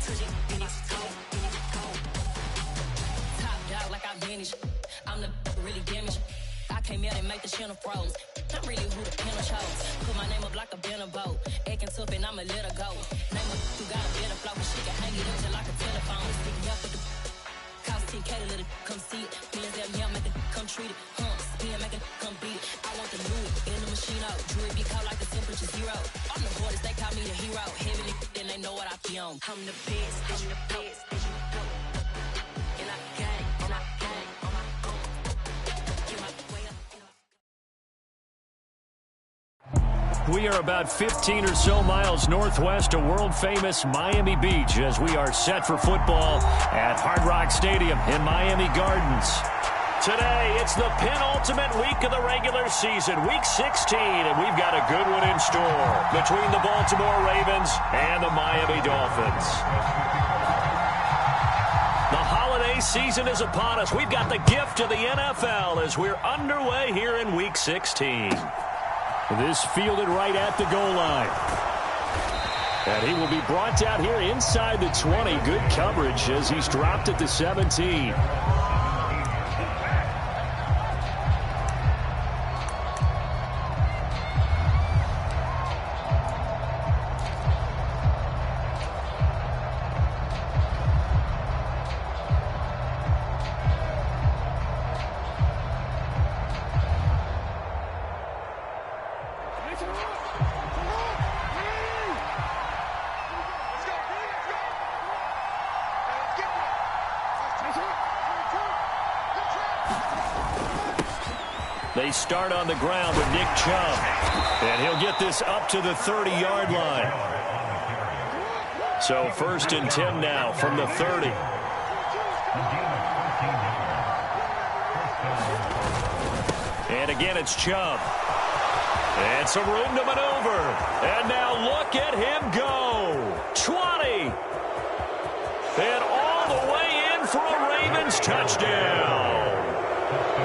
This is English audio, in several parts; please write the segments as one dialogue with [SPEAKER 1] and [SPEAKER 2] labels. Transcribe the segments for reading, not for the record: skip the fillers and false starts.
[SPEAKER 1] Top dog like I vanished. I'm the really damaged. I came out and make the channel froze. I'm really who the panel chose. Put my name up like a banner boat. Acting tough and I'ma let her go. Name up who got a better flow, but she can hang it up just like a telephone. Sticking up with the cost 10K to let it come see it. Feelings that me, I make it come treat it. Spin, make it come beat it. I want the new in the machine out. Jewelry be cold like the temperature 0. On the borders, they call me the hero. Heavenly, then they know what I be on. I'm the best, I'm the best, and you know. And I gang, on my gang, on my own. Get my way up, you know.
[SPEAKER 2] We are about 15 or so miles northwest of world-famous Miami Beach as we are set for football at Hard Rock Stadium in Miami Gardens. Today, it's the penultimate week of the regular season, week 16, and we've got a good one in store between the Baltimore Ravens and the Miami Dolphins. The holiday season is upon us. We've got the gift of the NFL as we're underway here in week 16. This fielded right at the goal line. And he will be brought down here inside the 20. Good coverage as he's dropped at the 17. They start on the ground with Nick Chubb. And he'll get this up to the 30-yard line. So 1st and 10 now from the 30. And again, it's Chubb. And some room to maneuver. And now look at him go. 20. And all the way in for a Ravens touchdown.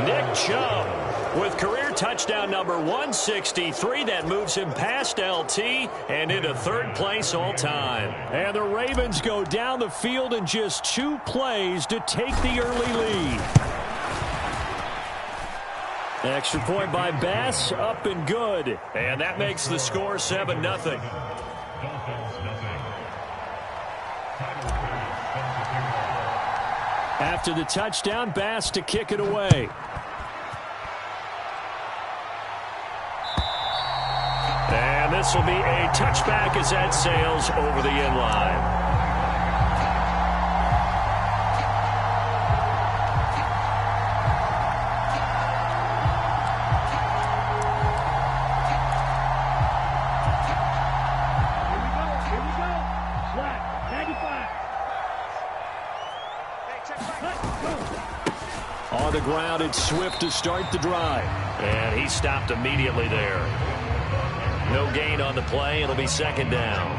[SPEAKER 2] Nick Chubb with career touchdown number 163. That moves him past LT and into 3rd place all time. And the Ravens go down the field in just 2 plays to take the early lead. Extra point by Bass, up and good. And that makes the score 7-0. After the touchdown, Bass to kick it away. And this will be a touchback as that sails over the end line. On the ground, it's Swift to start the drive. And he stopped immediately there. No gain on the play. It'll be 2nd down.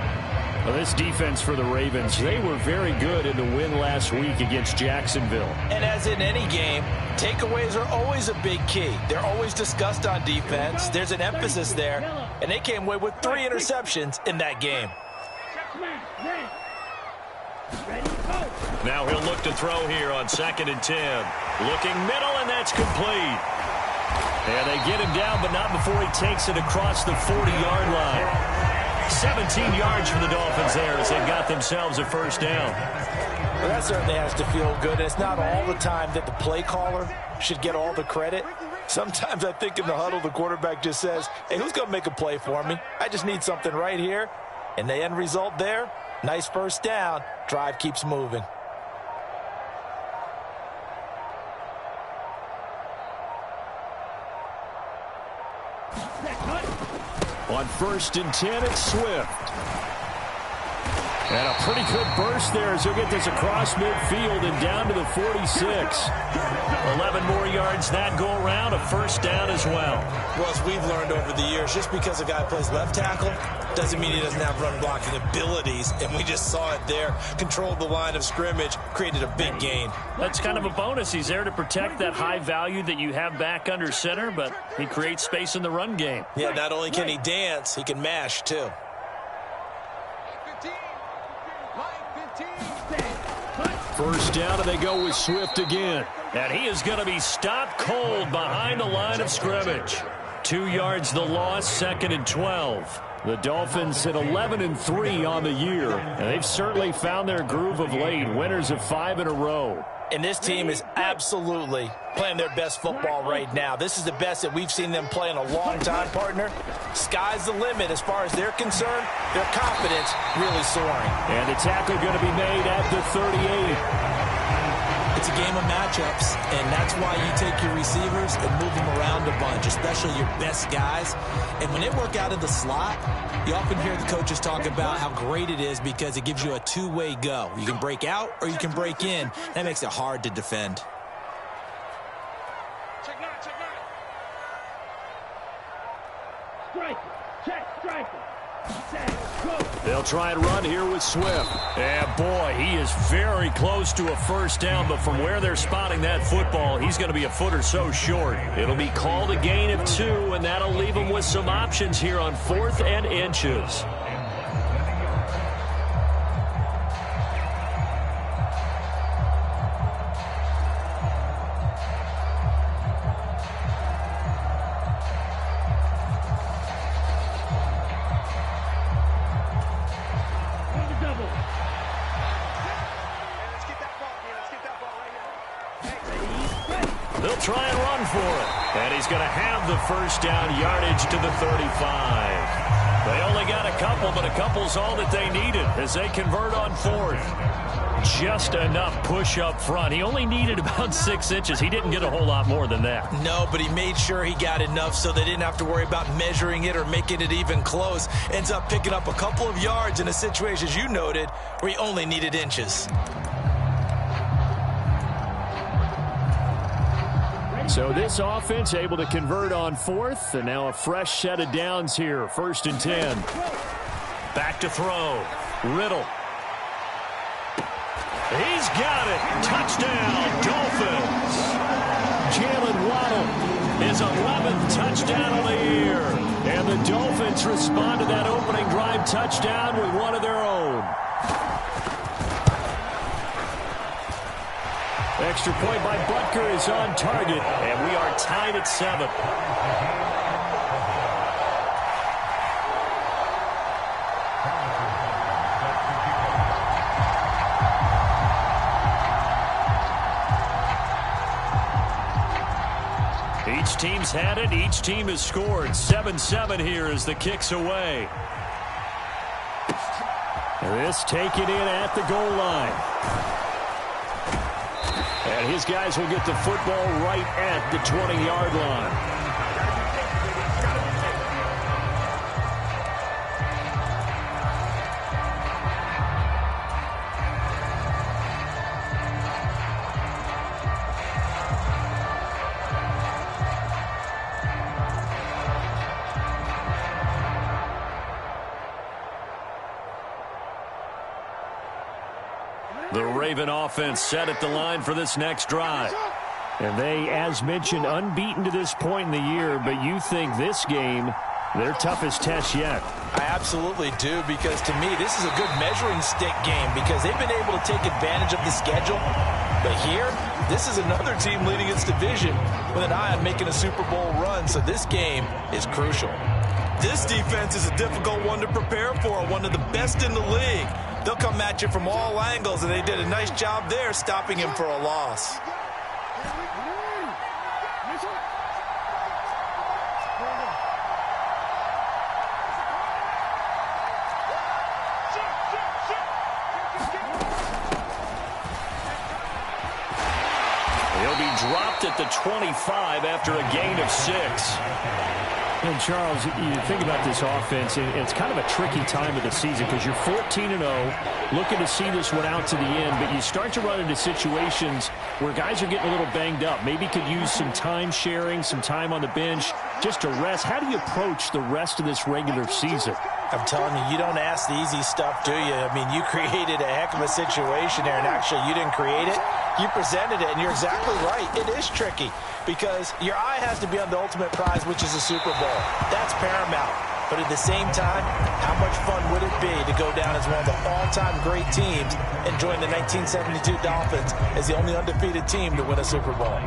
[SPEAKER 2] Well, this defense for the Ravens, they were very good in the win last week against Jacksonville.
[SPEAKER 3] And as in any game, takeaways are always a big key. They're always discussed on defense. There's an emphasis there, and they came away with 3 interceptions in that game.
[SPEAKER 2] Now he'll look to throw here on 2nd and 10. Looking middle, and that's complete. And they get him down, but not before he takes it across the 40-yard line. 17 yards for the Dolphins there as they've got themselves a 1st down.
[SPEAKER 3] Well, that certainly has to feel good. It's not all the time that the play caller should get all the credit. Sometimes I think in the huddle, the quarterback just says, hey, who's going to make a play for me? I just need something right here. And the end result there, nice 1st down. Drive keeps moving.
[SPEAKER 2] On 1st and 10, it's Swift. And a pretty good burst there as he'll get this across midfield and down to the 46. 11 more yards that go around, a 1st down as well.
[SPEAKER 3] Well, as we've learned over the years, just because a guy plays left tackle doesn't mean he doesn't have run blocking abilities, and we just saw it there. Controlled the line of scrimmage, created a big gain.
[SPEAKER 2] That's kind of a bonus. He's there to protect that high value that you have back under center, but he creates space in the run game.
[SPEAKER 3] Yeah, not only can he dance, he can mash too.
[SPEAKER 2] First down, and they go with Swift again. And he is going to be stopped cold behind the line of scrimmage. 2 yards the loss, 2nd and 12. The Dolphins at 11-3 on the year, and they've certainly found their groove of late, winners of 5 in a row.
[SPEAKER 3] And this team is absolutely playing their best football right now. This is the best that we've seen them play in a long time, partner. Sky's the limit as far as they're concerned. Their confidence really soaring.
[SPEAKER 2] And the tackle going to be made at the 38.
[SPEAKER 4] It's a game of matchups, and that's why you take your receivers and move them around a bunch, especially your best guys. And when they work out of the slot, you often hear the coaches talk about how great it is because it gives you a two-way go. You can break out or you can break in. That makes it hard to defend.
[SPEAKER 2] They'll try and run here with Swift. And, boy, he is very close to a first down, but from where they're spotting that football, he's going to be a foot or so short. It'll be called a gain of 2, and that'll leave him with some options here on 4th and inches. They'll try and run for it. And he's going to have the first down, yardage to the 35. They only got a couple, but a couple's all that they needed as they convert on 4th. Just enough push up front. He only needed about 6 inches. He didn't get a whole lot more than that.
[SPEAKER 3] No, but he made sure he got enough so they didn't have to worry about measuring it or making it even close. Ends up picking up a couple of yards in a situation, as you noted, where he only needed inches.
[SPEAKER 2] So this offense able to convert on 4th, and now a fresh set of downs here. 1st and 10. Back to throw. Riddle. He's got it. Touchdown, Dolphins. Jalen Waddle, his 11th touchdown of the year. And the Dolphins respond to that opening drive touchdown with one of their own. Extra point by Butker is on target, and we are tied at 7. Each team's had it. Each team has scored. 7-7 here as the kick's away. This taken in at the goal line. And his guys will get the football right at the 20-yard line. The Raven offense set at the line for this next drive. And they, as mentioned, unbeaten to this point in the year, but you think this game, their toughest test yet.
[SPEAKER 3] I absolutely do, because to me, this is a good measuring stick game because they've been able to take advantage of the schedule. But here, this is another team leading its division with an eye on making a Super Bowl run, so this game is crucial. This defense is a difficult one to prepare for, one of the best in the league. They'll come at you from all angles, and they did a nice job there stopping him for a loss.
[SPEAKER 2] He'll be dropped at the 25 after a gain of 6. And, Charles, you think about this offense, and it's kind of a tricky time of the season because you're 14-0, looking to see this one out to the end, but you start to run into situations where guys are getting a little banged up. Maybe could use some time sharing, some time on the bench just to rest. How do you approach the rest of this regular season?
[SPEAKER 3] I'm telling you, you don't ask the easy stuff, do you? I mean, you created a heck of a situation there, and actually you didn't create it. You presented it, and you're exactly right. It is tricky because your eye has to be on the ultimate prize, which is a Super Bowl. That's paramount. But at the same time, how much fun would it be to go down as one of the all-time great teams and join the 1972 Dolphins as the only undefeated team to win a Super Bowl?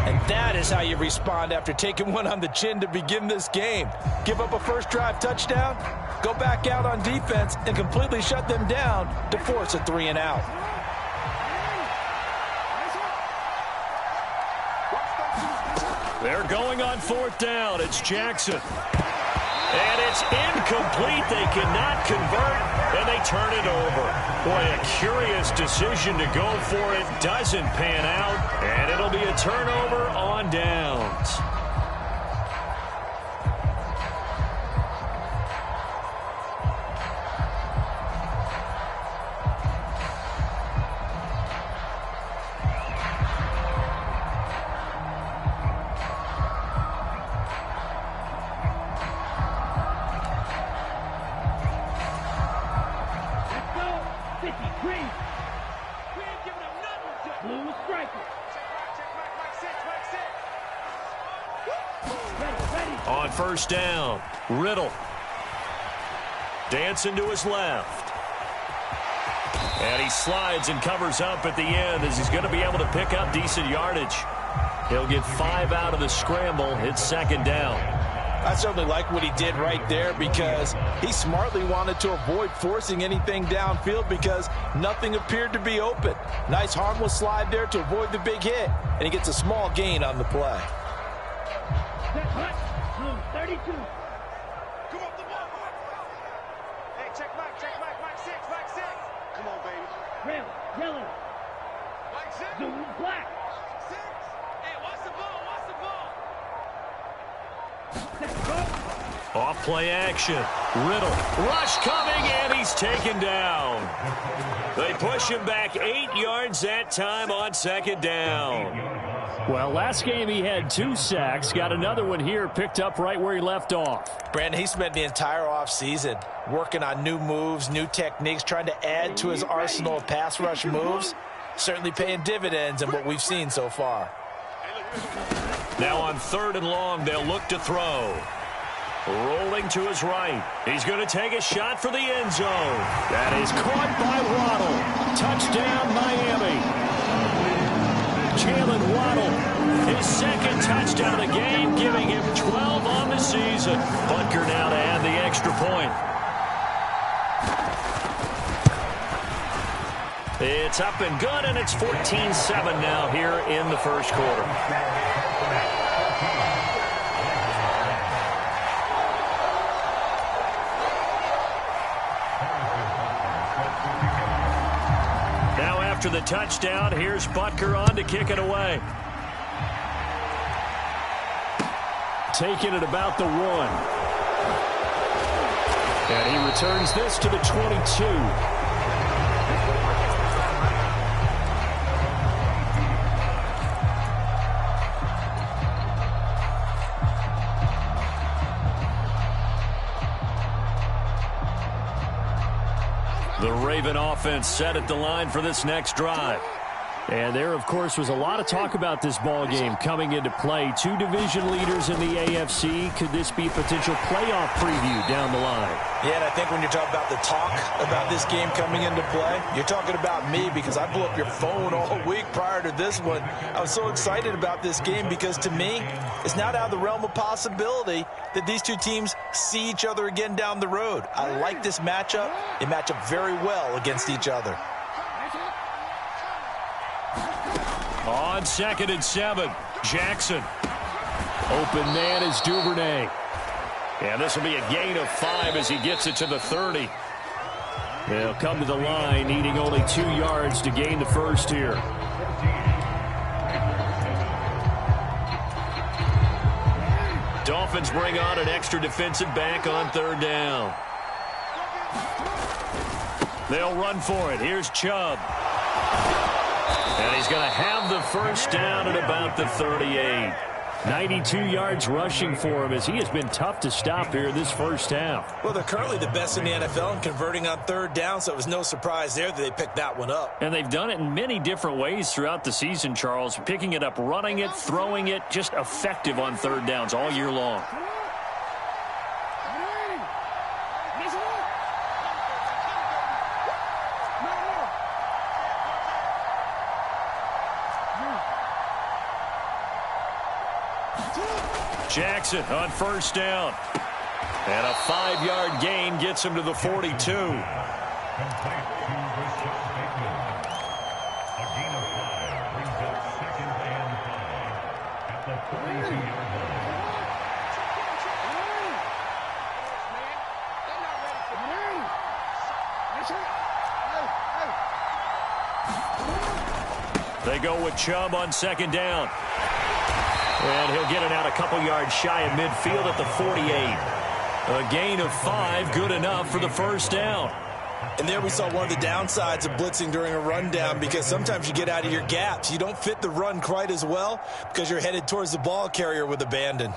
[SPEAKER 3] And that is how you respond after taking one on the chin to begin this game. Give up a first drive touchdown, go back out on defense, and completely shut them down to force a 3-and-out.
[SPEAKER 2] They're going on 4th down. It's Jackson. And it's incomplete. They cannot convert, and they turn it over. Boy, a curious decision to go for it. Doesn't pan out, and it'll be a turnover on downs. On 1st down, Riddle. Dancing to his left. And he slides and covers up at the end as he's going to be able to pick up decent yardage. He'll get 5 out of the scramble. It's 2nd down.
[SPEAKER 3] I certainly like what he did right there because he smartly wanted to avoid forcing anything downfield because nothing appeared to be open. Nice harmless slide there to avoid the big hit, and he gets a small gain on the play.
[SPEAKER 5] 32. Come on, the ball. Hey, check Mike, Mike 6. Come on, baby. Red, yellow. Mike 6. Zoom, black. 6. Hey, watch the ball.
[SPEAKER 2] Off play action. Riddle. Rush coming, and he's taken down. They push him back 8 yards that time on 2nd down.
[SPEAKER 6] Well, last game he had 2 sacks. Got another one here, picked up right where he left off.
[SPEAKER 3] Brandon, he spent the entire offseason working on new moves, new techniques, trying to add to his arsenal of pass rush moves. Certainly paying dividends in what we've seen so far.
[SPEAKER 2] Now on 3rd and long, they'll look to throw. Rolling to his right. He's going to take a shot for the end zone. That is caught by Waddle. Touchdown, Miami. Jalen Waddle, his 2nd touchdown of the game, giving him 12 on the season. Butker now to add the extra point. It's up and good, and it's 14-7 now here in the 1st quarter. After the touchdown, here's Butker on to kick it away.
[SPEAKER 6] Taking it about the 1. And he returns this to the 22.
[SPEAKER 2] The Raven offense set at the line for this next drive.
[SPEAKER 6] And there, of course, was a lot of talk about this ball game coming into play. 2 division leaders in the AFC. Could this be a potential playoff preview down the line?
[SPEAKER 3] Yeah, and I think when you're talking about the talk about this game coming into play, you're talking about me because I blew up your phone all week prior to this one. I was so excited about this game because, to me, it's not out of the realm of possibility that these 2 teams see each other again down the road. I like this matchup. They match up very well against each other.
[SPEAKER 2] On 2nd and 7, Jackson.
[SPEAKER 6] Open man is Duvernay.
[SPEAKER 2] And this will be a gain of 5 as he gets it to the 30.
[SPEAKER 6] They'll come to the line, needing only 2 yards to gain the first here.
[SPEAKER 2] Dolphins bring on an extra defensive back on 3rd down. They'll run for it. Here's Chubb. And he's going to have the first down at about the 38.
[SPEAKER 6] 92 yards rushing for him as he has been tough to stop here this first half.
[SPEAKER 3] Well, they're currently the best in the NFL in converting on 3rd down, so it was no surprise there that they picked that one up.
[SPEAKER 6] And they've done it in many different ways throughout the season, Charles. Picking it up, running it, throwing it, just effective on 3rd downs all year long.
[SPEAKER 2] Jackson on first down. And a 5-yard gain gets him to the 42. They go with Chubb on second down. And he'll get it out a couple yards shy of midfield at the 48. A gain of 5, good enough for the first down.
[SPEAKER 4] And there we saw one of the downsides of blitzing during a rundown, because sometimes you get out of your gaps. You don't fit the run quite as well because you're headed towards the ball carrier with abandon.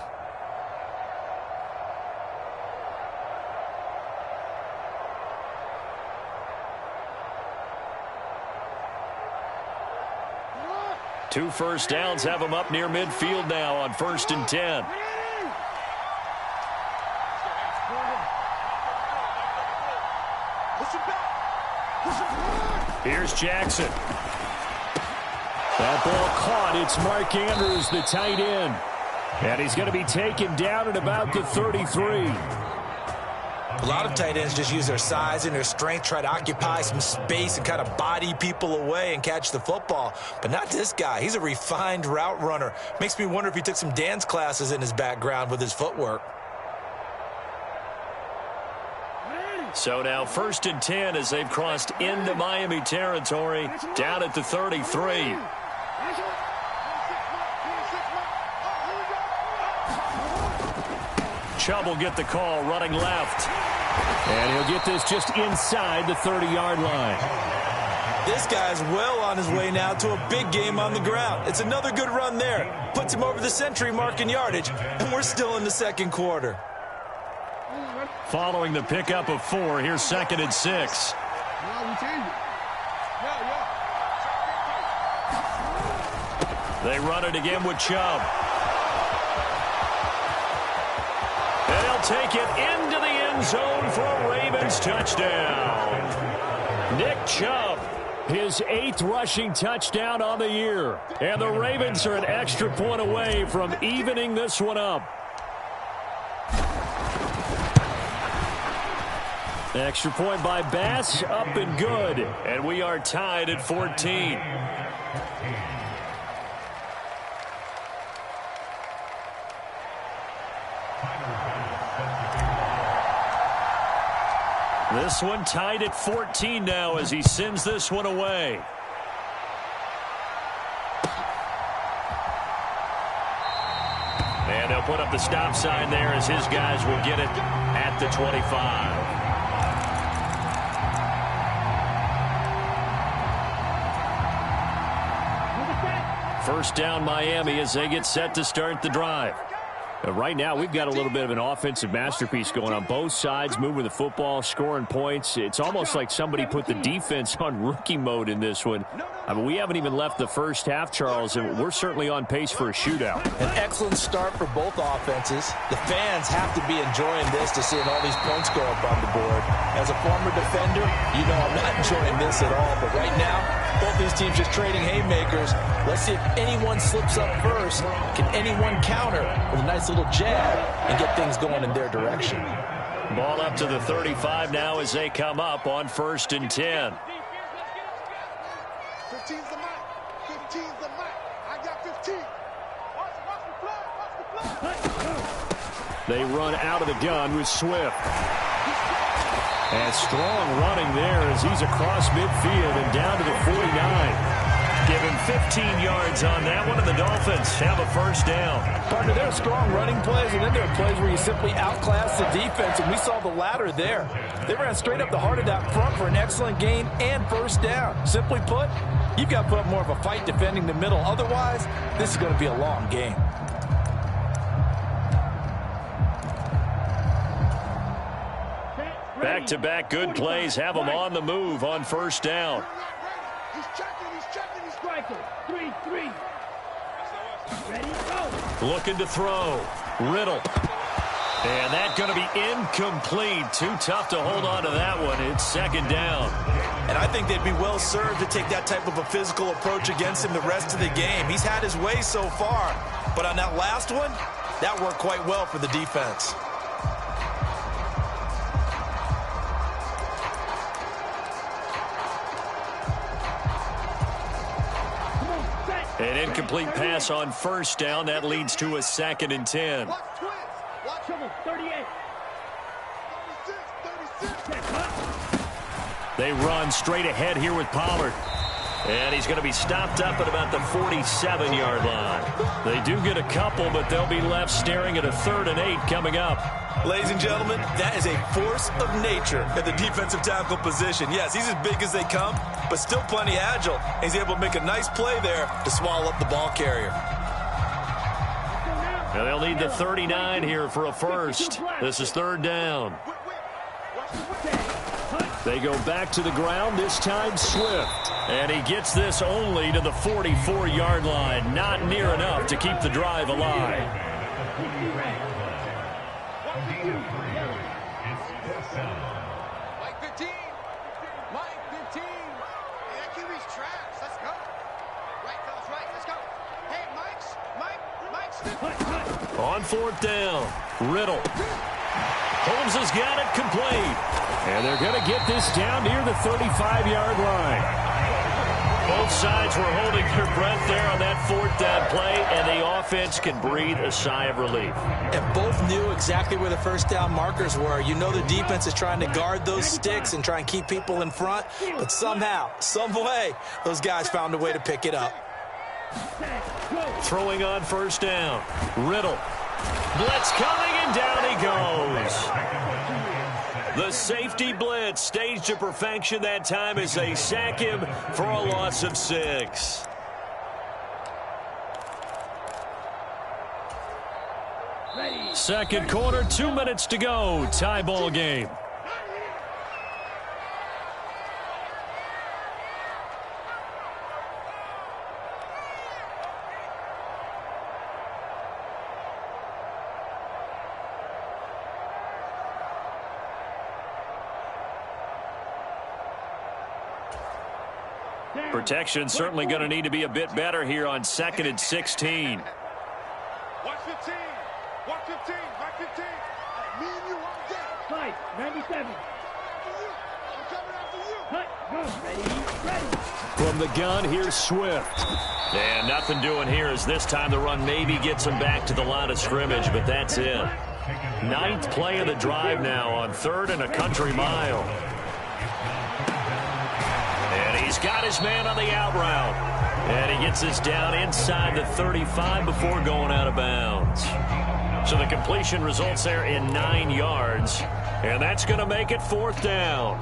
[SPEAKER 2] Two first downs have him up near midfield now on 1st and 10. Here's Jackson.
[SPEAKER 6] That ball caught. It's Mark Andrews, the tight end. And he's going to be taken down at about the 33.
[SPEAKER 4] A lot of tight ends just use their size and their strength, try to occupy some space and kind of body people away and catch the football. But not this guy. He's a refined route runner. Makes me wonder if he took some dance classes in his background with his footwork.
[SPEAKER 2] So now 1st and 10 as they've crossed into Miami territory, down at the 33. Chubb will get the call, running left.
[SPEAKER 6] And he'll get this just inside the 30-yard line.
[SPEAKER 4] This guy's well on his way now to a big game on the ground. It's another good run there. Puts him over the century mark in yardage, and we're still in the second quarter.
[SPEAKER 2] Following the pickup of 4, here's 2nd and 6. They run it again with Chubb. And he'll take it into the end zone for a Ravens touchdown. Nick Chubb.
[SPEAKER 6] His 8th rushing touchdown on the year. And the Ravens are an extra point away from evening this one up. Extra point by Bass, up and good.
[SPEAKER 2] And we are tied at 14. This one tied at 14 now as he sends this one away. And they'll put up the stop sign there as his guys will get it at the 25. First down Miami as they get set to start the drive.
[SPEAKER 6] Right now, we've got a little bit of an offensive masterpiece going on both sides, moving the football, scoring points. It's almost like somebody put the defense on rookie mode in this one. I mean, we haven't even left the first half, Charles, and we're certainly on pace for a shootout.
[SPEAKER 4] An excellent start for both offenses. The fans have to be enjoying this to seeing all these points go up on the board. As a former defender, you know I'm not enjoying this at all. But right now, both these teams just trading haymakers. Let's see if anyone slips up first. Can anyone counter with a nice little jab and get things going in their direction?
[SPEAKER 2] Ball up to the 35 now as they come up on 1st and 10.
[SPEAKER 5] 15's the mic. 15's the mic. I got 15. Watch the play.
[SPEAKER 6] They run out of the gun with Swift. And strong running there as he's across midfield and down to the 49.
[SPEAKER 2] Give him 15 yards on that one, and the Dolphins have a first down.
[SPEAKER 3] Partner, there are strong running plays, and then there are plays where you simply outclass the defense, and we saw the latter there. They ran straight up the heart of that front for an excellent gain and first down. Simply put, you've got to put up more of a fight defending the middle. Otherwise, this is going to be a long game.
[SPEAKER 2] Back-to-back good plays have them on the move on first down.
[SPEAKER 5] He's checking, he's striker. 3-3. Ready, go.
[SPEAKER 2] Looking to throw. Riddle. And that's going to be incomplete. Too tough to hold on to that one. It's second down.
[SPEAKER 4] And I think they'd be well served to take that type of a physical approach against him the rest of the game. He's had his way so far. But on that last one, That worked quite well for the defense.
[SPEAKER 2] An incomplete pass on first down. That leads to a 2nd and 10.
[SPEAKER 5] Watch twins. Watch trouble. 38. 36.
[SPEAKER 2] They run straight ahead here with Pollard. And he's going to be stopped up at about the 47-yard line. They do get a couple, but they'll be left staring at a 3rd and 8 coming up.
[SPEAKER 4] Ladies and gentlemen, that is a force of nature at the defensive tackle position. Yes, he's as big as they come, but still plenty agile. He's able to make a nice play there to swallow up the ball carrier.
[SPEAKER 2] Now they'll need the 39 here for a first. This is 3rd down. They go back to the ground, this time Swift. And he gets this only to the 44-yard line. Not near enough to keep the drive alive.
[SPEAKER 5] Mike 15. Mike 15. Hey, that QB's trash. Let's go. Right, fellas, right. Let's go. Hey, Mike's.
[SPEAKER 2] On 4th down, Riddle. Holmes has got it complete. And they're going to get this down near the 35-yard line. Both sides were holding their breath there on that 4th down play, and the offense can breathe a sigh of relief.
[SPEAKER 4] And both knew exactly where the first down markers were. You know the defense is trying to guard those sticks and try and keep people in front, but somehow, some way, those guys found a way to pick it up.
[SPEAKER 2] Throwing on first down, Riddle. Blitz coming, and down he goes. The safety blitz staged to perfection that time as they sack him for a loss of 6. Second quarter, 2 minutes to go. Tie ball game. Protection certainly going to need to be a bit better here on 2nd and 16.
[SPEAKER 5] Watch 15. Watch 15. Watch 15. Me and you on deck.
[SPEAKER 7] Fight. 97.
[SPEAKER 5] I'm coming after you.
[SPEAKER 7] Cut. Go. Ready.
[SPEAKER 2] From the gun, here's Swift. And nothing doing here as this time the run maybe gets him back to the line of scrimmage, but that's it. 9th play of the drive now on 3rd and a country mile. And he's got his man on the out route. And he gets this down inside the 35 before going out of bounds. So the completion results there in 9 yards. And that's going to make it 4th down.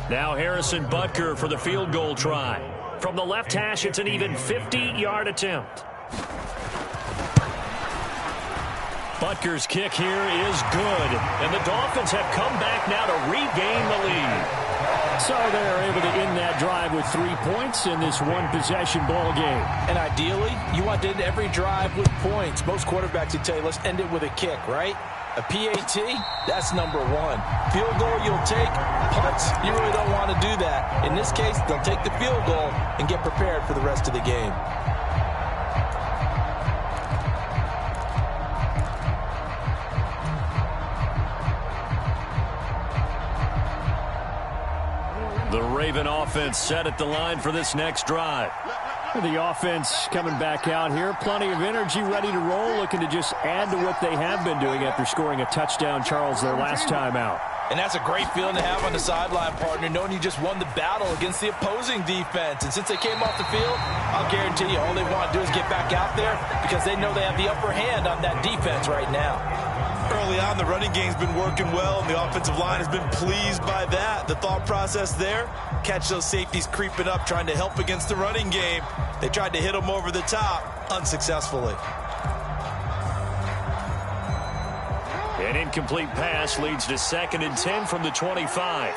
[SPEAKER 2] Now Harrison Butker for the field goal try. From the left hash, it's an even 50-yard attempt. Butker's kick here is good. And the Dolphins have come back now to regain the lead.
[SPEAKER 6] So they're able to end that drive with 3 points in this one-possession ball game.
[SPEAKER 4] And ideally, you want to end every drive with points. Most quarterbacks would tell you, let's end it with a kick, right? A PAT, that's number 1. Field goal you'll take, punts, you really don't want to do that. In this case, they'll take the field goal and get prepared for the rest of the game.
[SPEAKER 2] The Raven offense set at the line for this next drive.
[SPEAKER 6] The offense coming back out here. Plenty of energy, ready to roll, looking to just add to what they have been doing after scoring a touchdown, Charles, their last time out.
[SPEAKER 4] And that's a great feeling to have on the sideline, partner, knowing you just won the battle against the opposing defense. And since they came off the field, I'll guarantee you all they want to do is get back out there because they know they have the upper hand on that defense right now.
[SPEAKER 8] Early on, the running game's been working well, and the offensive line has been pleased by that. The thought process there, catch those safeties creeping up, trying to help against the running game. They tried to hit them over the top, unsuccessfully.
[SPEAKER 2] An incomplete pass leads to 2nd and 10 from the 25.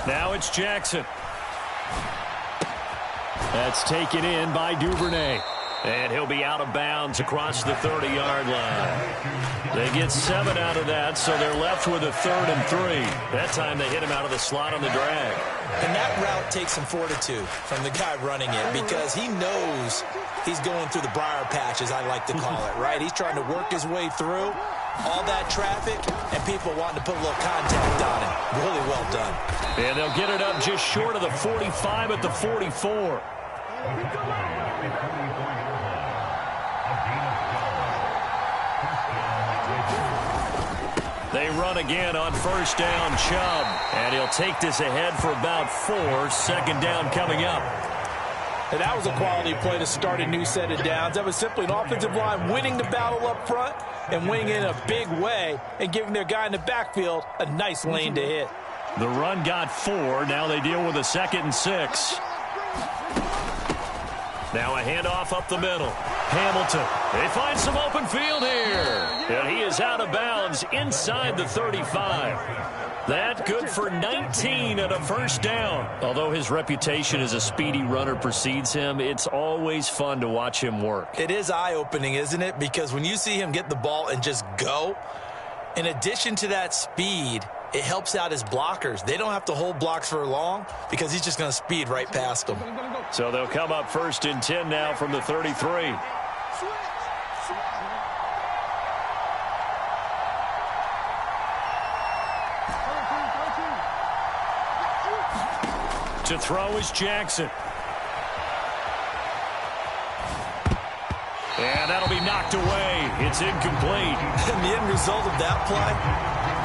[SPEAKER 2] Now it's Jackson. That's taken in by Duvernay.
[SPEAKER 6] And he'll be out of bounds across the 30-yard line. They get 7 out of that, so they're left with a 3rd and 3. That time they hit him out of the slot on the drag.
[SPEAKER 4] And that route takes some fortitude from the guy running it because he knows he's going through the briar patch, as I like to call it, right? He's trying to work his way through all that traffic and people wanting to put a little contact on him. Really well done.
[SPEAKER 6] And they'll get it up just short of the 45 at the 44. They run again on first down, Chubb. And he'll take this ahead for about 4. 2nd down coming up.
[SPEAKER 3] And that was a quality play to start a new set of downs. That was simply an offensive line winning the battle up front and winning in a big way and giving their guy in the backfield a nice lane to hit.
[SPEAKER 6] The run got 4. Now they deal with a 2nd and 6. Now a handoff up the middle. Hamilton. They find some open field here. And he is out of bounds inside the 35. That good for 19 and a 1st down. Although his reputation as a speedy runner precedes him, it's always fun to watch him work.
[SPEAKER 4] It is eye-opening, isn't it? Because when you see him get the ball and just go, in addition to that speed, it helps out his blockers. They don't have to hold blocks for long because he's just going to speed right past them.
[SPEAKER 6] So they'll come up 1st and 10 now from the 33. To throw is Jackson. And that'll be knocked away. It's incomplete.
[SPEAKER 3] And the end result of that play,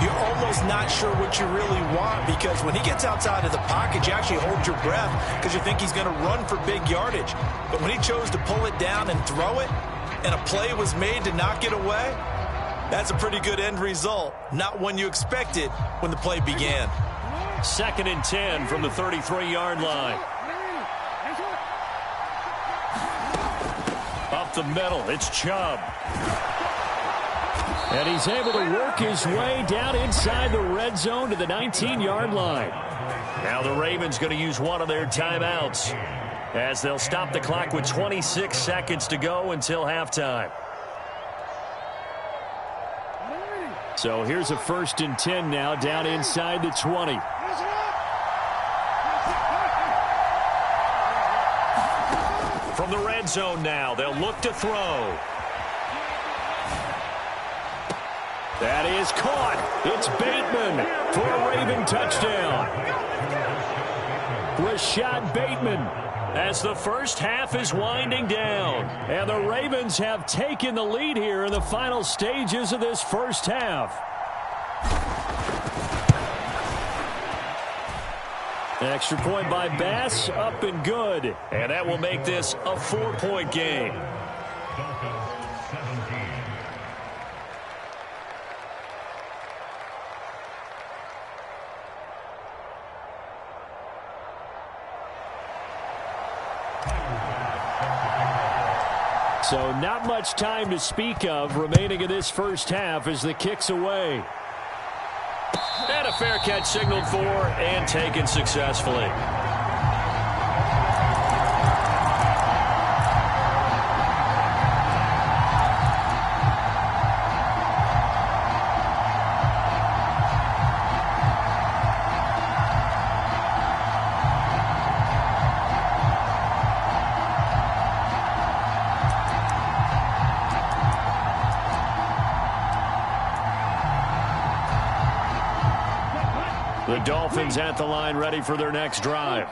[SPEAKER 3] you're almost not sure what you really want because when he gets outside of the pocket, you actually hold your breath because you think he's going to run for big yardage. But when he chose to pull it down and throw it, and a play was made to knock it away, that's a pretty good end result. Not one you expected when the play began.
[SPEAKER 6] 2nd and 10 from the 33-yard line. Up the middle, it's Chubb. And he's able to work his way down inside the red zone to the 19-yard line. Now the Ravens going to use one of their timeouts as they'll stop the clock with 26 seconds to go until halftime. So here's a 1st and 10 now down inside the 20. From the red zone now, they'll look to throw. That is caught. It's Bateman for a Raven touchdown. Rashad Bateman as the first half is winding down. And the Ravens have taken the lead here in the final stages of this first half. Extra point by Bass, up and good. And that will make this a 4-point game. So not much time to speak of remaining in this first half as the kick's away. And a fair catch signaled for and taken successfully. The Dolphins at the line ready for their next drive.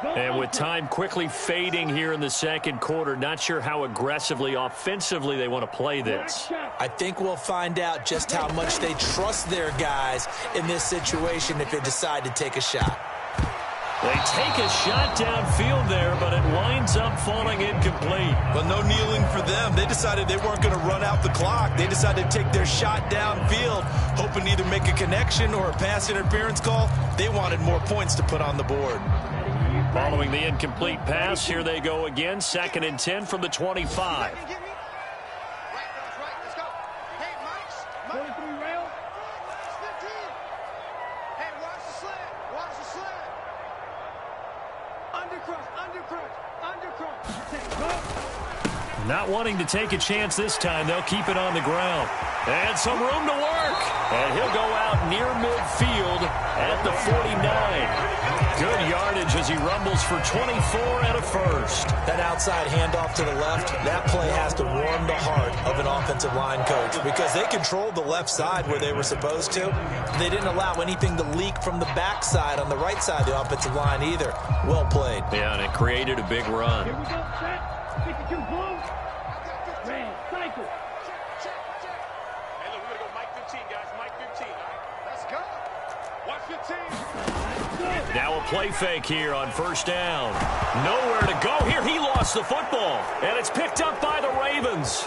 [SPEAKER 6] And with time quickly fading here in the second quarter, not sure how aggressively, offensively they want to play this.
[SPEAKER 4] I think we'll find out just how much they trust their guys in this situation if they decide to take a shot.
[SPEAKER 6] They take a shot downfield there, but it winds up falling incomplete.
[SPEAKER 8] But no kneeling for them. They decided they weren't going to run out the clock. They decided to take their shot downfield, hoping to either make a connection or a pass interference call. They wanted more points to put on the board.
[SPEAKER 6] Following the incomplete pass, here they go again. 2nd and 10 from the 25. Not wanting to take a chance this time. They'll keep it on the ground. And some room to work. And he'll go out near midfield at the 49. Good yardage as he rumbles for 24 and a first.
[SPEAKER 4] That outside handoff to the left, that play has to warm the heart of an offensive line coach because they controlled the left side where they were supposed to. They didn't allow anything to leak from the backside on the right side of the offensive line either. Well played.
[SPEAKER 6] Yeah, and it created a big run.
[SPEAKER 7] Here we go, set. 52 blue. Red, cycle.
[SPEAKER 5] Hey, look, we're going to go Mike 15, guys. Mike 15. All right, let's go. Watch 15.
[SPEAKER 6] Now a play fake here on first down. Nowhere to go here. He lost the football. And it's picked up by the Ravens.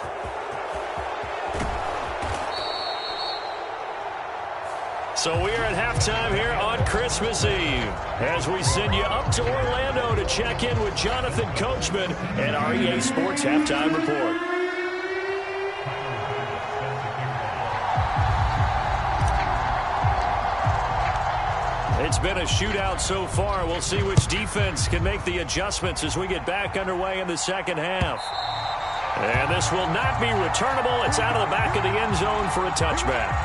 [SPEAKER 6] So we are at halftime here on Christmas Eve as we send you up to Orlando to check in with Jonathan Coachman and our EA Sports Halftime Report. It's been a shootout so far. We'll see which defense can make the adjustments as we get back underway in the second half. And this will not be returnable. It's out of the back of the end zone for a touchback.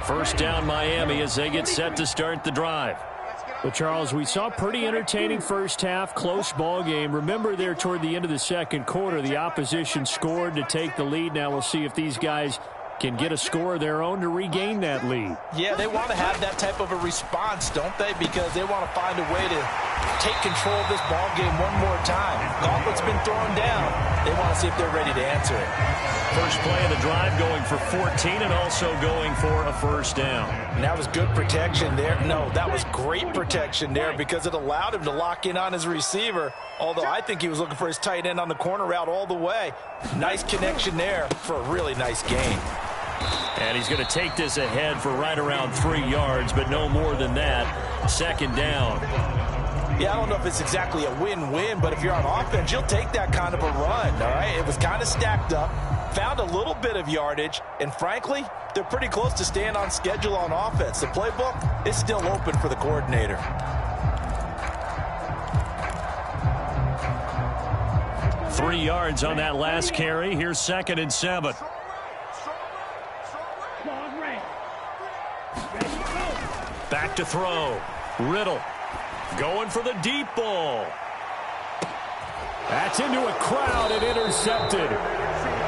[SPEAKER 6] First down Miami as they get set to start the drive. Well, Charles, we saw pretty entertaining first half, close ball game. Remember there toward the end of the second quarter, the opposition scored to take the lead. Now we'll see if these guys can get a score of their own to regain that lead.
[SPEAKER 3] Yeah, they want to have that type of a response, don't they? Because they want to find a way to take control of this ball game one more time. Gauntlet's been thrown down. They want to see if they're ready to answer it.
[SPEAKER 6] First play of the drive going for 14 and also going for a first down.
[SPEAKER 3] And that was good protection there. No, that was great protection there because it allowed him to lock in on his receiver, although I think he was looking for his tight end on the corner route all the way. Nice connection there for a really nice gain.
[SPEAKER 6] And he's going to take this ahead for right around 3 yards, but no more than that. Second down.
[SPEAKER 3] Yeah, I don't know if it's exactly a win-win, but if you're on offense, you'll take that kind of a run, all right? It was kind of stacked up, found a little bit of yardage, and frankly, they're pretty close to staying on schedule on offense. The playbook is still open for the coordinator.
[SPEAKER 6] Three yards on that last carry. Here's 2nd and 7. Back to throw. Riddle going for the deep ball. That's into a crowd and intercepted.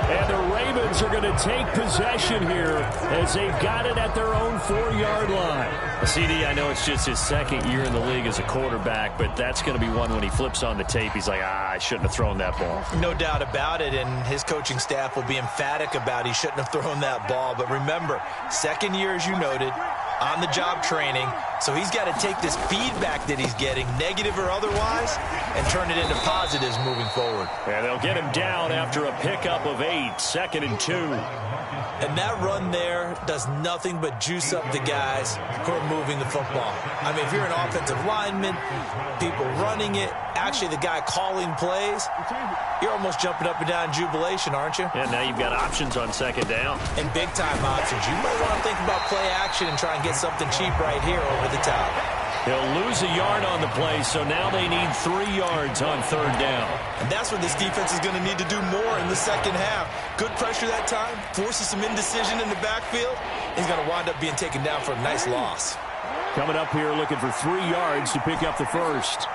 [SPEAKER 6] And the Ravens are going to take possession here as they've got it at their own 4-yard line. CD, I know it's just his second year in the league as a quarterback, but that's going to be one when he flips on the tape. He's like, I shouldn't have thrown that ball.
[SPEAKER 3] No doubt about it, and his coaching staff will be emphatic about he shouldn't have thrown that ball. But remember, second year, as you noted, on-the-job training, so he's got to take this feedback that he's getting, negative or otherwise, and turn it into positives moving forward.
[SPEAKER 6] And they'll get him down after a pickup of 8, 2nd and 2.
[SPEAKER 4] And that run there does nothing but juice up the guys who are moving the football. I mean, if you're an offensive lineman, people running it, actually the guy calling plays, you're almost jumping up and down in jubilation, aren't you?
[SPEAKER 6] And now you've got options on 2nd down.
[SPEAKER 4] And big-time options. You might want to think about play action and try and get something cheap right here over the top.
[SPEAKER 6] He'll lose a yard on the play, so now they need 3 yards on 3rd down.
[SPEAKER 8] And that's what this defense is going to need to do more in the second half. Good pressure that time, forces some indecision in the backfield. He's going to wind up being taken down for a nice loss.
[SPEAKER 6] Coming up here looking for 3 yards to pick up the first.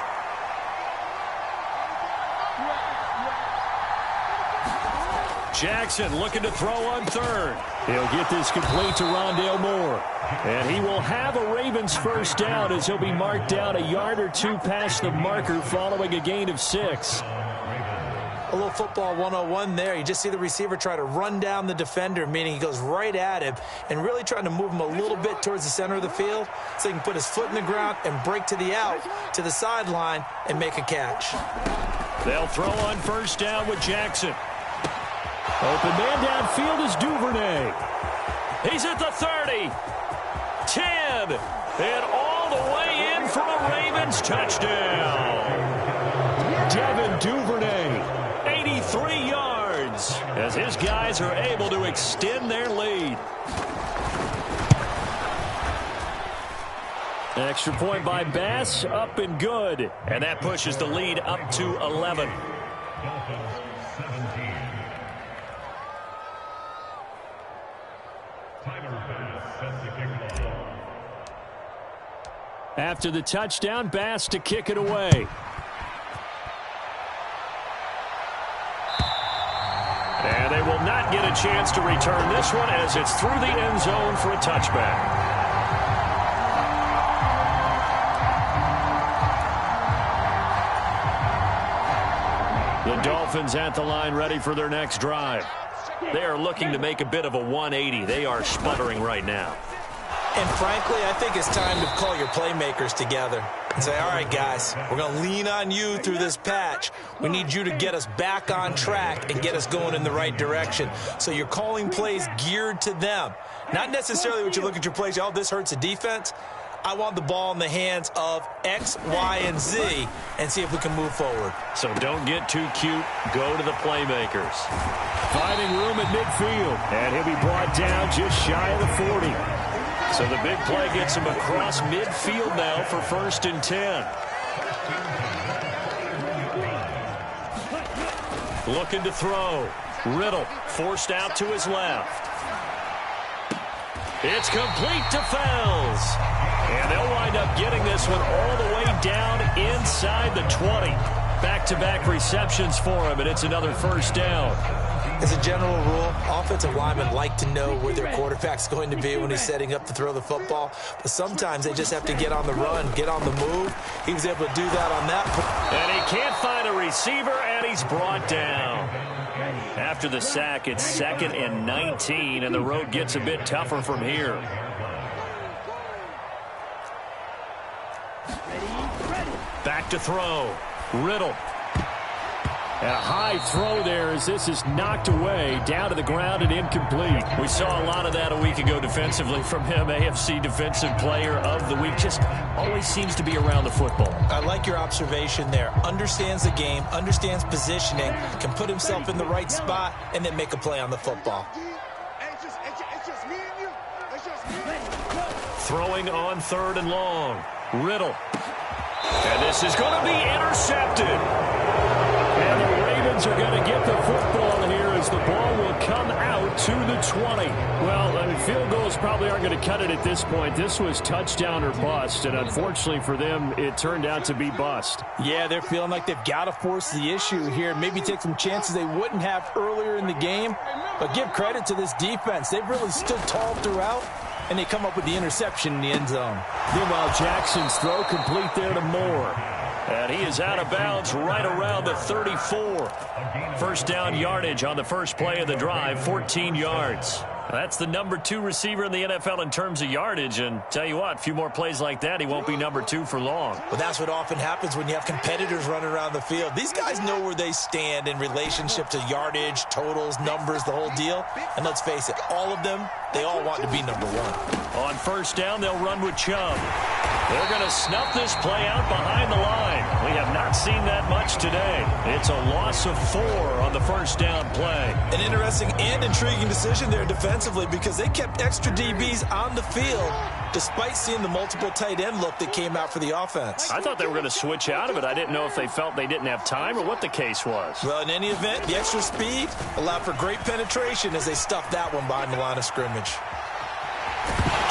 [SPEAKER 6] Jackson looking to throw on 3rd. He'll get this complete to Rondale Moore. And he will have a Ravens first down as he'll be marked down a yard or 2 past the marker following a gain of 6.
[SPEAKER 4] A little football 101 there. You just see the receiver try to run down the defender, meaning he goes right at him and really trying to move him a little bit towards the center of the field so he can put his foot in the ground and break to the out, to the sideline, and make a catch.
[SPEAKER 6] They'll throw on first down with Jackson. Open man downfield is Duvernay. He's at the 30. 10. And all the way in for a Ravens touchdown. Devin Duvernay, 83 yards, as his guys are able to extend their lead. Extra point by Bass, up and good.
[SPEAKER 2] And that pushes the lead up to 11.
[SPEAKER 6] After the touchdown, Bass to kick it away.
[SPEAKER 2] And they will not get a chance to return this one as it's through the end zone for a touchback. The Dolphins at the line ready for their next drive. They are looking to make a bit of a 180. They are sputtering right now.
[SPEAKER 4] And frankly, I think it's time to call your playmakers together and say, all right, guys, we're going to lean on you through this patch. We need you to get us back on track and get us going in the right direction. So you're calling plays geared to them. Not necessarily what you look at your plays, oh, this hurts the defense. I want the ball in the hands of X, Y, and Z and see if we can move forward.
[SPEAKER 2] So don't get too cute. Go to the playmakers.
[SPEAKER 6] Finding room at midfield. And he'll be brought down just shy of the 40.
[SPEAKER 2] So the big play gets him across midfield now for 1st and 10. Looking to throw. Riddle forced out to his left. It's complete to Fells. And they'll wind up getting this one all the way down inside the 20. Back-to-back receptions for him, and it's another 1st down.
[SPEAKER 4] As a general rule, offensive linemen like to know where their quarterback's going to be when he's setting up to throw the football. But sometimes they just have to get on the run, get on the move. He was able to do that on that.
[SPEAKER 2] And he can't find a receiver, and he's brought down. After the sack, it's 2nd and 19, and the road gets a bit tougher from here. Back to throw. Riddle.
[SPEAKER 6] And a high throw there as this is knocked away, down to the ground and incomplete.
[SPEAKER 2] We saw a lot of that a week ago defensively from him. AFC Defensive Player of the Week. Just always seems to be around the football.
[SPEAKER 4] I like your observation there. Understands the game, understands positioning, can put himself in the right spot, and then make a play on the football.
[SPEAKER 2] Throwing on 3rd and long. Riddle. And this is going to be intercepted.
[SPEAKER 6] And the Ravens are going to get the football here as the ball will come out to the 20. Well, I mean, field goals probably aren't going to cut it at this point. This was touchdown or bust, and unfortunately for them, it turned out to be bust.
[SPEAKER 3] Yeah, they're feeling like they've got to force the issue here, maybe take some chances they wouldn't have earlier in the game. But give credit to this defense. They've really stood tall throughout, and they come up with the interception in the end zone.
[SPEAKER 6] Meanwhile, Jackson's throw complete there to Moore.
[SPEAKER 2] And he is out of bounds right around the 34. 1st down yardage on the first play of the drive, 14 yards. That's the number 2 receiver in the NFL in terms of yardage. And tell you what, a few more plays like that, he won't be number 2 for long.
[SPEAKER 4] Well, that's what often happens when you have competitors running around the field. These guys know where they stand in relationship to yardage, totals, numbers, the whole deal. And let's face it, all of them, they all want to be number 1.
[SPEAKER 2] On 1st down, they'll run with Chubb. They're going to snuff this play out behind the line. We have not seen that much today. It's a loss of 4 on the 1st down play.
[SPEAKER 4] An interesting and intriguing decision there defensively because they kept extra DBs on the field despite seeing the multiple tight end look that came out for the offense.
[SPEAKER 2] I thought they were going to switch out of it. I didn't know if they felt they didn't have time or what the case was.
[SPEAKER 4] Well, in any event, the extra speed allowed for great penetration as they stuffed that one behind the line of scrimmage.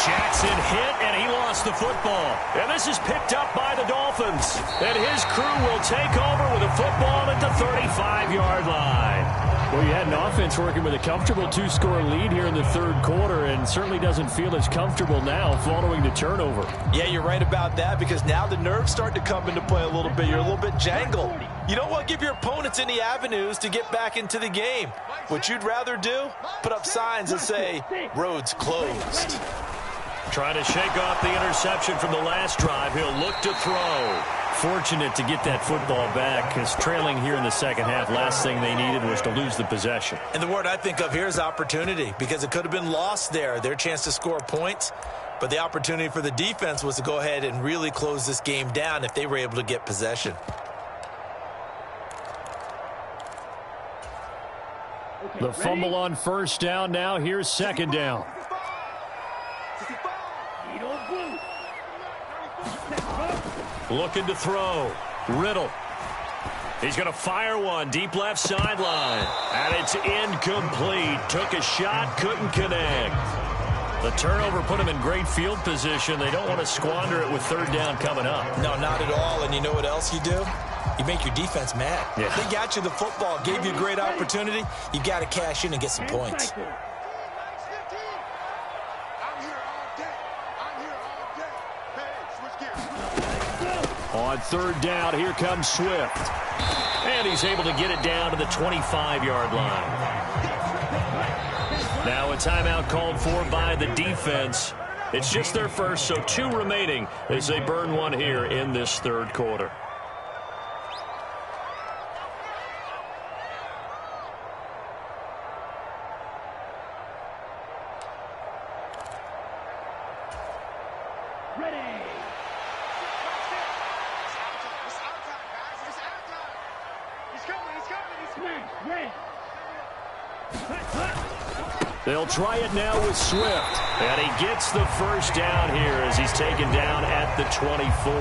[SPEAKER 2] Jackson hit, and he lost the football. And this is picked up by the Dolphins. And his crew will take over with a football at the 35-yard line.
[SPEAKER 6] Well, you had an offense working with a comfortable 2-score lead here in the 3rd quarter and certainly doesn't feel as comfortable now following the turnover.
[SPEAKER 3] Yeah, you're right about that because now the nerves start to come into play a little bit. You're a little bit jangled. You don't want to give your opponents any avenues to get back into the game. What you'd rather do, put up signs that say, roads closed.
[SPEAKER 2] Trying to shake off the interception from the last drive. He'll look to throw.
[SPEAKER 6] Fortunate to get that football back because trailing here in the 2nd half, last thing they needed was to lose the possession.
[SPEAKER 4] And the word I think of here is opportunity because it could have been lost there, their chance to score points. But the opportunity for the defense was to go ahead and really close this game down if they were able to get possession.
[SPEAKER 6] The fumble on 1st down now. Here's 2nd down.
[SPEAKER 2] looking to throw. Riddle. He's going to fire one deep left sideline. And it's incomplete. Took a shot, couldn't connect. The turnover put him in great field position. They don't want to squander it with third down coming up.
[SPEAKER 4] No, not at all. And you know what else you do? You make your defense mad.
[SPEAKER 2] Yeah.
[SPEAKER 4] They got you the football, gave you a great opportunity. You got to cash in and get some points.
[SPEAKER 2] On third down, here comes Swift. And he's able to get it down to the 25-yard line. Now a timeout called for by the defense. It's just their first, so 2 remaining as they burn one here in this third quarter. They'll try it now with Swift. And he gets the first down here as he's taken down at the 24.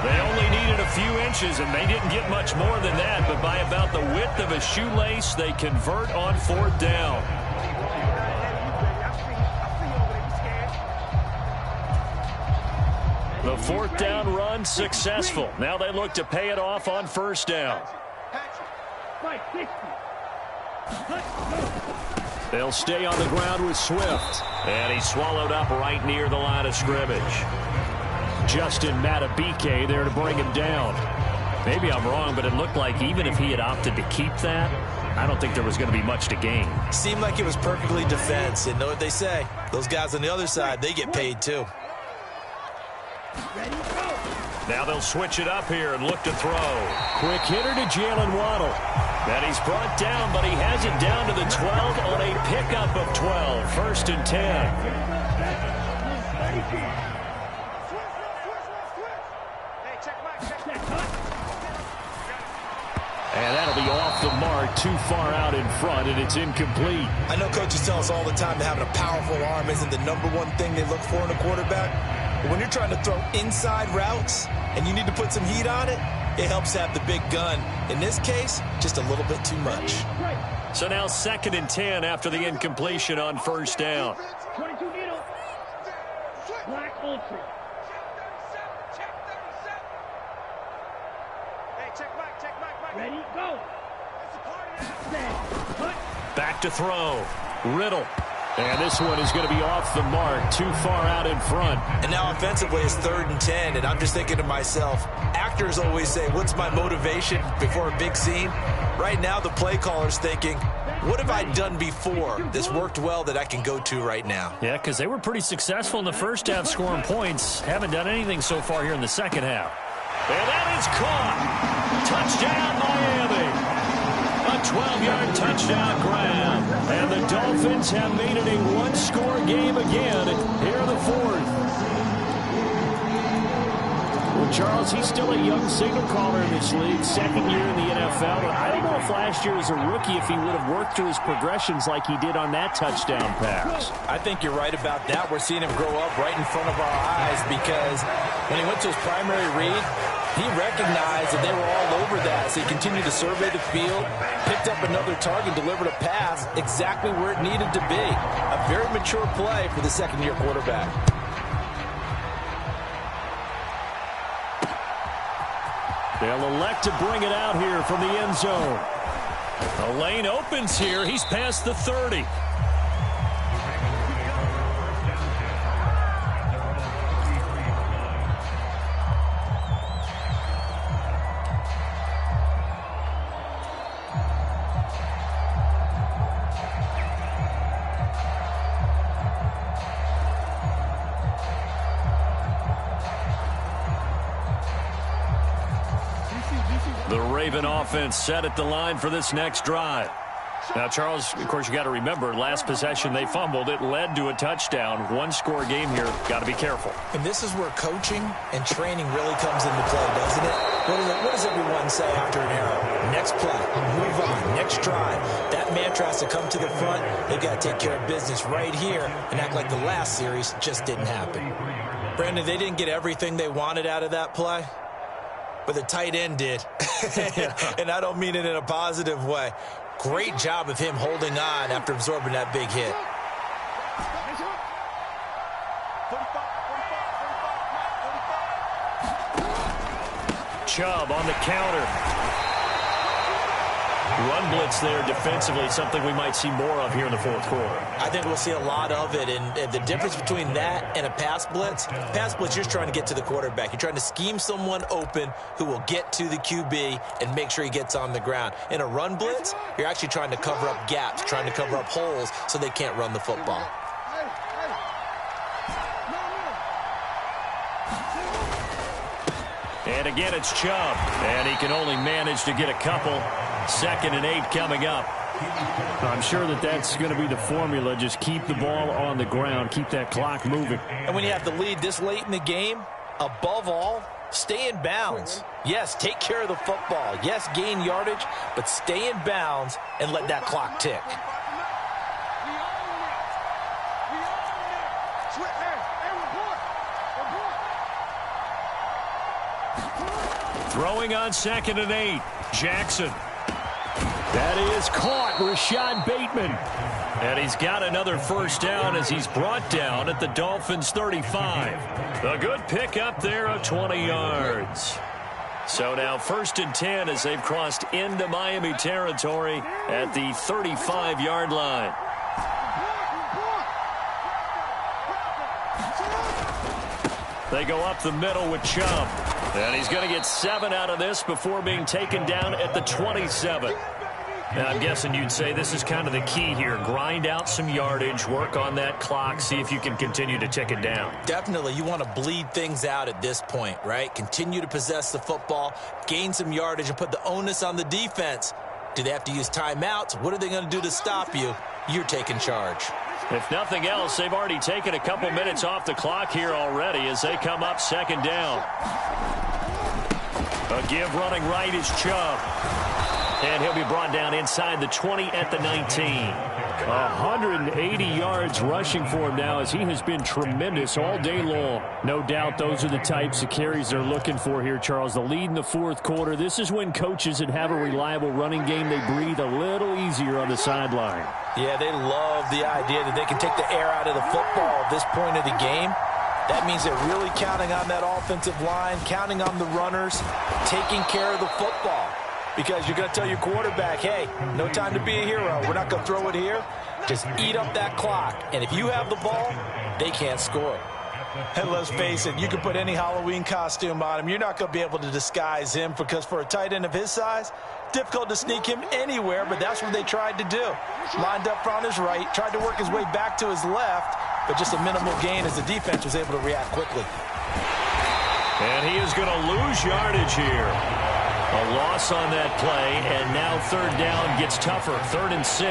[SPEAKER 2] They only needed a few inches, and they didn't get much more than that. But by about the width of a shoelace, they convert on fourth down. The fourth down run successful. Now they look to pay it off on first down. They'll stay on the ground with Swift. And he's swallowed up right near the line of scrimmage. Justin Matabike there to bring him down. Maybe I'm wrong, but it looked like even if he had opted to keep that, I don't think there was going to be much to gain.
[SPEAKER 4] Seemed like it was perfectly defense. And know what they say? Those guys on the other side, they get paid too.
[SPEAKER 2] Now they'll switch it up here and look to throw. Quick hitter to Jalen Waddle. And he's brought down, but he has it down to the 12 on a pickup of 12. First and 10. And that'll be off the mark, too far out in front, and it's incomplete.
[SPEAKER 4] I know coaches tell us all the time that having a powerful arm isn't the #1 thing they look for in a quarterback. But when you're trying to throw inside routes and you need to put some heat on it, it helps have the big gun. In this case, just a little bit too much.
[SPEAKER 2] So now 2nd and 10 after the incompletion on first down.
[SPEAKER 7] 22 needle. Black Ultra. Ready, go.
[SPEAKER 2] Back to throw. Riddle. And this one is going to be off the mark, too far out in front.
[SPEAKER 4] And now offensively it's 3rd and 10, and I'm just thinking to myself, actors always say, what's my motivation before a big scene? Right now the play caller's thinking, what have I done before this worked well that I can go to right now?
[SPEAKER 2] Yeah, because they were pretty successful in the first half scoring points. Haven't done anything so far here in the second half. And that is caught. Touchdown, Miami. A 12-yard touchdown grab. And the Dolphins have made it a one-score game again here in the fourth. Well, Charles, he's still a young signal caller in this league, 2nd year in the NFL. But I don't know if last year as a rookie if he would have worked through his progressions like he did on that touchdown pass.
[SPEAKER 3] I think you're right about that. We're seeing him grow up right in front of our eyes because when he went to his primary read, he recognized that they were all over that, so he continued to survey the field, picked up another target, delivered a pass exactly where it needed to be. A very mature play for the second-year quarterback.
[SPEAKER 2] They'll elect to bring it out here from the end zone. The lane opens here. He's past the 30. The Raven offense set at the line for this next drive. Now, Charles, of course, you got to remember, last possession they fumbled. It led to a touchdown. One-score game here. Got to be careful.
[SPEAKER 4] And this is where coaching and training really comes into play, doesn't it? What does everyone say after an error? Next play, move on, next drive. That mantra has to come to the front. They've got to take care of business right here and act like the last series just didn't happen. Brandon, they didn't get everything they wanted out of that play, but the tight end did. And I don't mean it in a positive way. Great job of him holding on after absorbing that big hit.
[SPEAKER 6] Chubb on the counter. Run blitz there defensively, something we might see more of here in the fourth quarter.
[SPEAKER 4] I think we'll see a lot of it, and the difference between that and a pass blitz, you're just trying to get to the quarterback. You're trying to scheme someone open who will get to the QB and make sure he gets on the ground. In a run blitz, you're actually trying to cover up gaps, trying to cover up holes so they can't run the football.
[SPEAKER 6] And again, it's Chubb. And he can only manage to get a couple. 2nd and 8 coming up. I'm sure that's going to be the formula. Just keep the ball on the ground. Keep that clock moving.
[SPEAKER 3] And when you have the lead this late in the game, above all, stay in bounds. Yes, take care of the football. Yes, gain yardage, but stay in bounds and let that clock tick.
[SPEAKER 6] Throwing on 2nd and 8. Jackson. That is caught. Rashad Bateman. And he's got another first down as he's brought down at the Dolphins' 35. A good pickup there of 20 yards. So now 1st and 10 as they've crossed into Miami territory at the 35-yard line. They go up the middle with Chubb. And he's going to get 7 out of this before being taken down at the 27. Now, I'm guessing you'd say this is kind of the key here. Grind out some yardage, work on that clock, see if you can continue to tick it down.
[SPEAKER 4] Definitely. You want to bleed things out at this point, right? Continue to possess the football, gain some yardage, and put the onus on the defense. Do they have to use timeouts? What are they going to do to stop you? You're taking charge.
[SPEAKER 6] If nothing else, they've already taken a couple minutes off the clock here already as they come up 2nd down. A give running right is Chubb. And he'll be brought down inside the 20 at the 19. 180 yards rushing for him now as he has been tremendous all day long. No doubt those are the types of carries they're looking for here, Charles. The lead in the fourth quarter. This is when coaches that have a reliable running game, they breathe a little easier on the sideline.
[SPEAKER 3] Yeah, they love the idea that they can take the air out of the football at this point of the game. That means they're really counting on that offensive line, counting on the runners, taking care of the football. Because you're going to tell your quarterback, hey, no time to be a hero. We're not going to throw it here. Just eat up that clock. And if you have the ball, they can't score. And let's face it, you can put any Halloween costume on him. You're not going to be able to disguise him because for a tight end of his size, difficult to sneak him anywhere, but that's what they tried to do. Lined up on his right, tried to work his way back to his left, but just a minimal gain as the defense was able to react quickly.
[SPEAKER 6] And he is going to lose yardage here. A loss on that play, and now 3rd down gets tougher. 3rd and 6.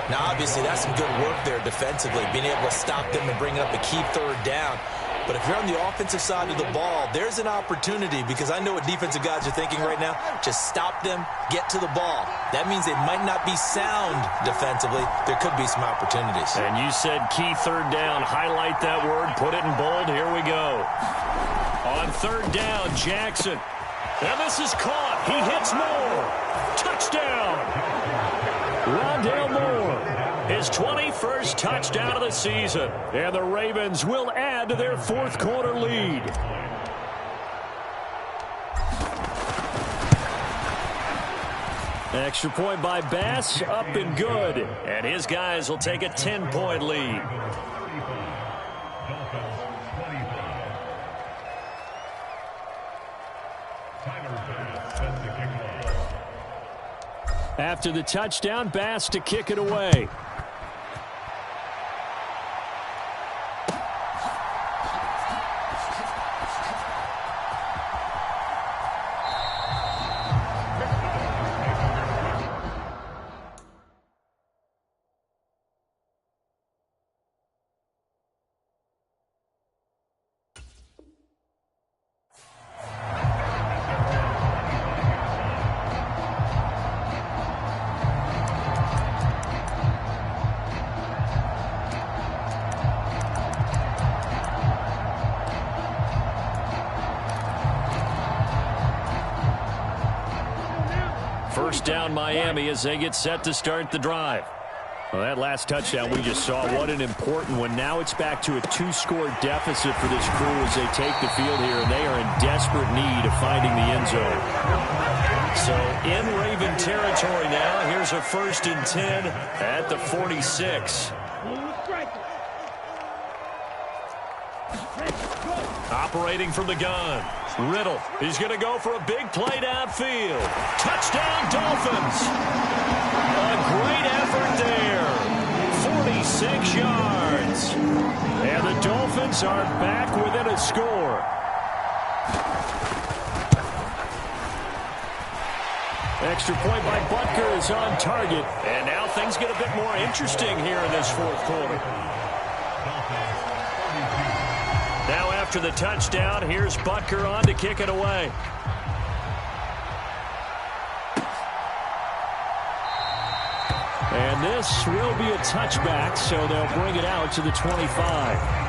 [SPEAKER 4] Now, obviously, that's some good work there defensively, being able to stop them and bring up a key 3rd down. But if you're on the offensive side of the ball, there's an opportunity because I know what defensive guys are thinking right now. Just stop them, get to the ball. That means they might not be sound defensively. There could be some opportunities.
[SPEAKER 6] And you said key 3rd down. Highlight that word. Put it in bold. Here we go. On 3rd down, Jackson. And this is caught. He hits Moore. Touchdown. Rondale Moore. His 21st touchdown of the season. And the Ravens will add to their fourth quarter lead. Extra point by Bass. Up and good. And his guys will take a 10-point lead. After the touchdown, Bass to kick it away.
[SPEAKER 2] First down, Miami, as they get set to start the drive. Well, that last touchdown we just saw, what an important one. Now it's back to a 2-score deficit for this crew as they take the field here, and they are in desperate need of finding the end zone. So in Raven territory now, here's a 1st and 10 at the 46. Operating from the gun, Riddle. He's going to go for a big play downfield. Touchdown, Dolphins. A great effort there. 46 yards. And the Dolphins are back within a score. Extra point by Butker is on target. And now things get a bit more interesting here in this 4th quarter. Now after the touchdown, here's Butker on to kick it away. And this will be a touchback, so they'll bring it out to the 25.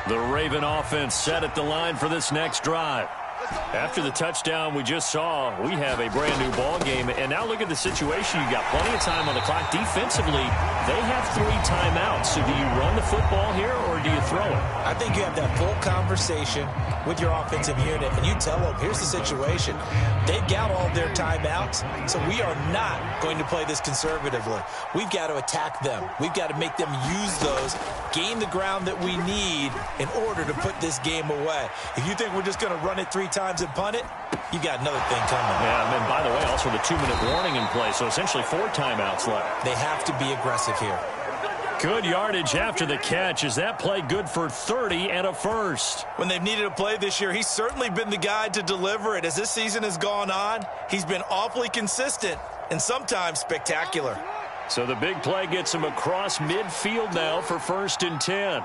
[SPEAKER 2] The Raven offense set at the line for this next drive. After the touchdown we just saw, we have a brand-new ball game. And now look at the situation. You got plenty of time on the clock. Defensively, they have 3 timeouts. So do you run the football here or do you throw it?
[SPEAKER 4] I think you have that full conversation with your offensive unit, and you tell them, here's the situation. They've got all their timeouts, so we are not going to play this conservatively. We've got to attack them. We've got to make them use those, gain the ground that we need in order to put this game away. If you think we're just going to run it 3 times and punt it, you got another thing coming.
[SPEAKER 2] Yeah, and then, by the way, also the 2-minute warning in play, so essentially 4 timeouts left.
[SPEAKER 4] They have to be aggressive here.
[SPEAKER 2] Good yardage after the catch. Is that play good for 30 and a first?
[SPEAKER 8] When they've needed a play this year, he's certainly been the guy to deliver it. As this season has gone on, he's been awfully consistent and sometimes spectacular.
[SPEAKER 2] So the big play gets him across midfield now for 1st and 10.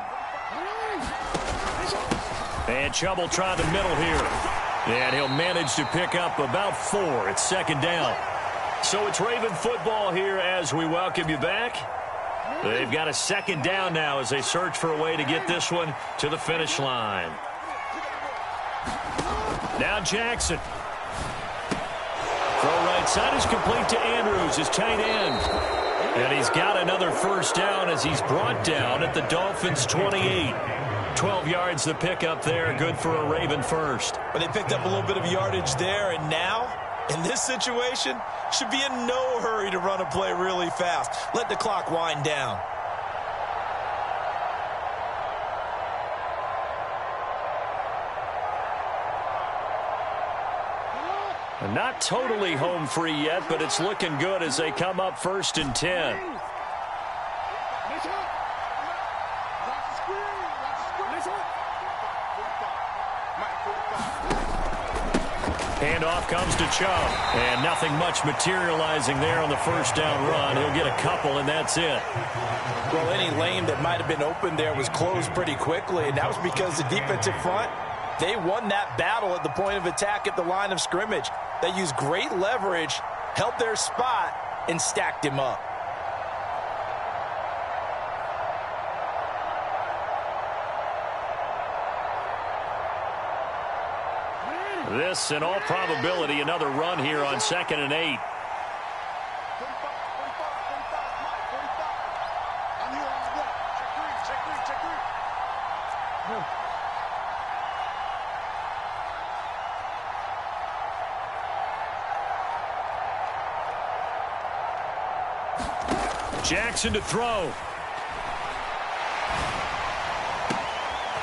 [SPEAKER 2] And Chubb try the middle here. And he'll manage to pick up about 4. It's 2nd down. So it's Raven football here as we welcome you back. They've got a 2nd down now as they search for a way to get this one to the finish line. Now Jackson. Throw right side is complete to Andrews, his tight end. And he's got another 1st down as he's brought down at the Dolphins' 28. 12 yards the pickup there, good for a Raven first.
[SPEAKER 8] But they picked up a little bit of yardage there, and now, in this situation, should be in no hurry to run a play really fast. Let the clock wind down.
[SPEAKER 2] And not totally home free yet, but it's looking good as they come up 1st and 10. Handoff comes to Chubb, and nothing much materializing there on the 1st down run. He'll get a couple, and that's it.
[SPEAKER 3] Well, any lane that might have been open there was closed pretty quickly, and that was because the defensive front, they won that battle at the point of attack at the line of scrimmage. They used great leverage, held their spot, and stacked him up.
[SPEAKER 2] This, in all probability, another run here on 2nd and 8. Jackson to throw.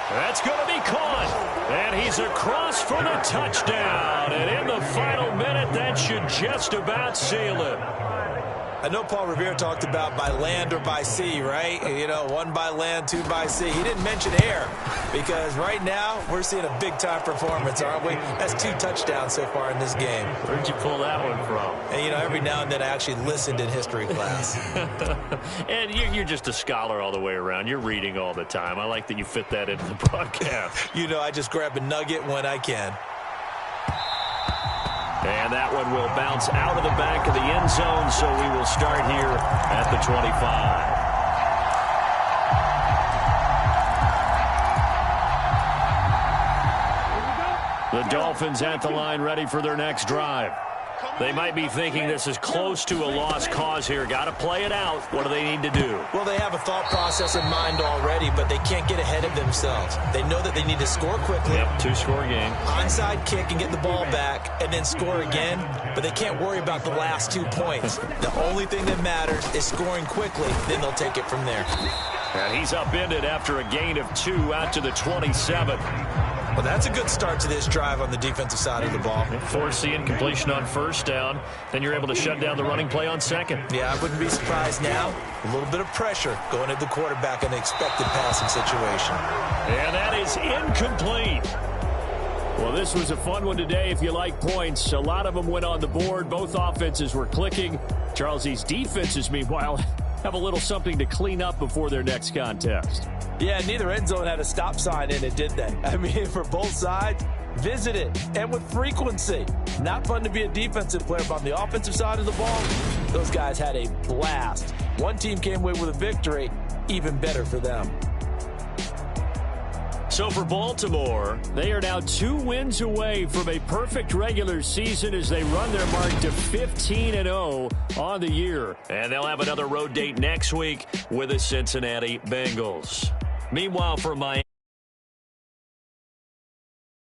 [SPEAKER 2] That's going to be caught. And he's across for the touchdown. And in the final minute, that should just about seal it.
[SPEAKER 8] I know Paul Revere talked about by land or by sea, right? You know, 1 by land, 2 by sea. He didn't mention air because right now we're seeing a big-time performance, aren't we? That's 2 touchdowns so far in this game.
[SPEAKER 2] Where'd you pull that one from?
[SPEAKER 8] And, you know, every now and then I actually listened in history class.
[SPEAKER 2] And you're just a scholar all the way around. You're reading all the time. I like that you fit that into the broadcast.
[SPEAKER 8] You know, I just grab a nugget when I can.
[SPEAKER 6] And that one will bounce out of the back of the end zone, so we will start here at the 25. The Dolphins at the line ready for their next drive. They might be thinking this is close to a lost cause here. Got to play it out. What do they need to do?
[SPEAKER 4] Well, they have a thought process in mind already, but they can't get ahead of themselves. They know that they need to score quickly.
[SPEAKER 6] Yep, two-score game.
[SPEAKER 4] Onside kick and get the ball back and then score again, but they can't worry about the last 2 points. The only thing that matters is scoring quickly, then they'll take it from there.
[SPEAKER 6] And he's upended after a gain of 2 out to the 27.
[SPEAKER 4] Well, that's a good start to this drive on the defensive side of the ball.
[SPEAKER 6] Force the incompletion on first down. Then you're able to shut down the running play on second.
[SPEAKER 4] Yeah, I wouldn't be surprised now. A little bit of pressure going at the quarterback in the expected passing situation.
[SPEAKER 6] And that is incomplete. Well, this was a fun one today if you like points. A lot of them went on the board. Both offenses were clicking. Charles, these defenses, meanwhile, have a little something to clean up before their next contest.
[SPEAKER 3] Yeah, neither end zone had a stop sign in it, did they? I mean, for both sides, visit it, and with frequency. Not fun to be a defensive player, but on the offensive side of the ball, those guys had a blast. One team came away with a victory, even better for them.
[SPEAKER 6] So for Baltimore, they are now 2 wins away from a perfect regular season as they run their mark to 15-0 on the year. And they'll have another road date next week with the Cincinnati Bengals. Meanwhile, for Miami,